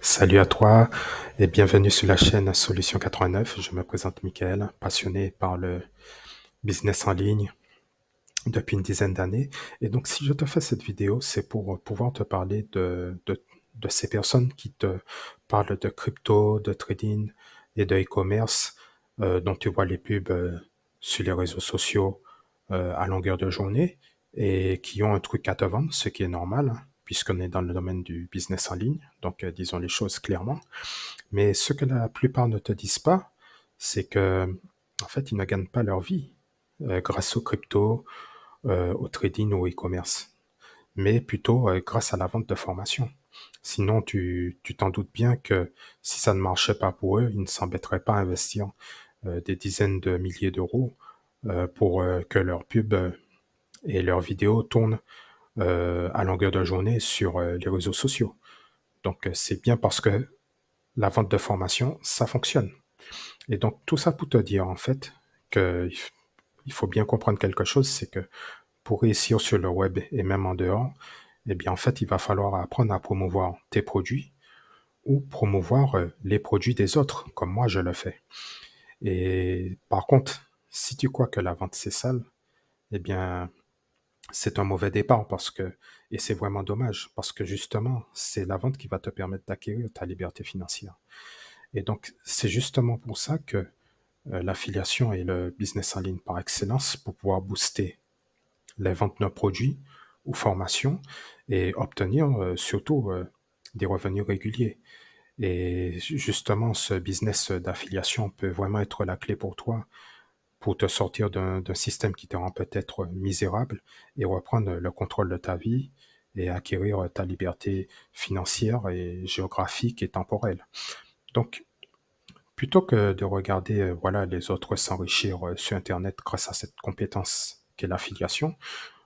Salut à toi et bienvenue sur la chaîne Solution 89. Je me présente Michael, passionné par le business en ligne depuis une dizaine d'années. Et donc, si je te fais cette vidéo, c'est pour pouvoir te parler de ces personnes qui te parlent de crypto, de trading et de e-commerce, dont tu vois les pubs sur les réseaux sociaux à longueur de journée et qui ont un truc à te vendre, ce qui est normal, hein, puisqu'on est dans le domaine du business en ligne. Donc, disons les choses clairement. Mais ce que la plupart ne te disent pas, c'est que, en fait, ils ne gagnent pas leur vie grâce aux crypto, au trading ou au e-commerce, mais plutôt grâce à la vente de formation. Sinon, tu t'en doutes bien que si ça ne marchait pas pour eux, ils ne s'embêteraient pas à investir des dizaines de milliers d'euros pour que leurs pubs et leurs vidéos tournent à longueur de journée sur les réseaux sociaux. Donc, c'est bien parce que la vente de formation, ça fonctionne. Et donc, tout ça pour te dire, en fait, qu'il faut bien comprendre quelque chose, c'est que pour réussir sur le web et même en dehors, eh bien, en fait, il va falloir apprendre à promouvoir tes produits ou promouvoir les produits des autres, comme moi je le fais. Et par contre, si tu crois que la vente c'est sale, eh bien, c'est un mauvais départ et c'est vraiment dommage, parce que justement, c'est la vente qui va te permettre d'acquérir ta liberté financière. Et donc, c'est justement pour ça que l'affiliation est le business en ligne par excellence pour pouvoir booster les ventes de nos produits ou formations et obtenir surtout des revenus réguliers. Et justement, ce business d'affiliation peut vraiment être la clé pour toi pour te sortir d'un système qui te rend peut-être misérable et reprendre le contrôle de ta vie et acquérir ta liberté financière et géographique et temporelle. Donc, plutôt que de regarder voilà, les autres s'enrichir sur Internet grâce à cette compétence qu'est l'affiliation,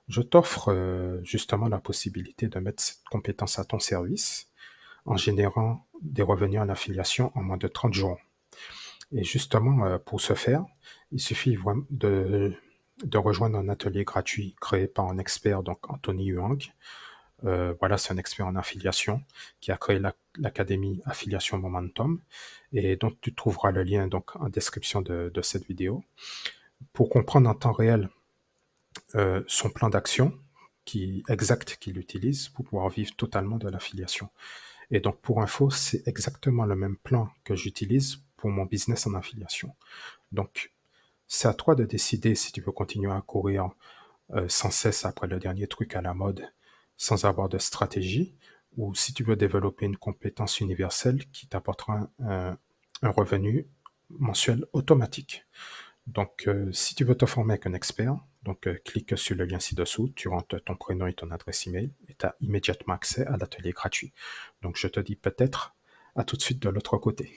je t'offre justement la possibilité de mettre cette compétence à ton service en générant des revenus en affiliation en moins de 30 jours. Et justement, pour ce faire, il suffit vraiment de rejoindre un atelier gratuit créé par un expert, donc Anthony Huang. Voilà, c'est un expert en affiliation qui a créé l'académie Affiliation Momentum et dont tu trouveras le lien donc en description de cette vidéo pour comprendre en temps réel son plan d'action exact qu'il utilise pour pouvoir vivre totalement de l'affiliation. Et donc pour info, c'est exactement le même plan que j'utilise pour mon business en affiliation. Donc c'est à toi de décider si tu veux continuer à courir sans cesse après le dernier truc à la mode sans avoir de stratégie, ou si tu veux développer une compétence universelle qui t'apportera un revenu mensuel automatique. Donc, si tu veux te former avec un expert, donc clique sur le lien ci-dessous, tu rentres ton prénom et ton adresse email et tu as immédiatement accès à l'atelier gratuit. Donc, je te dis peut-être à tout de suite de l'autre côté.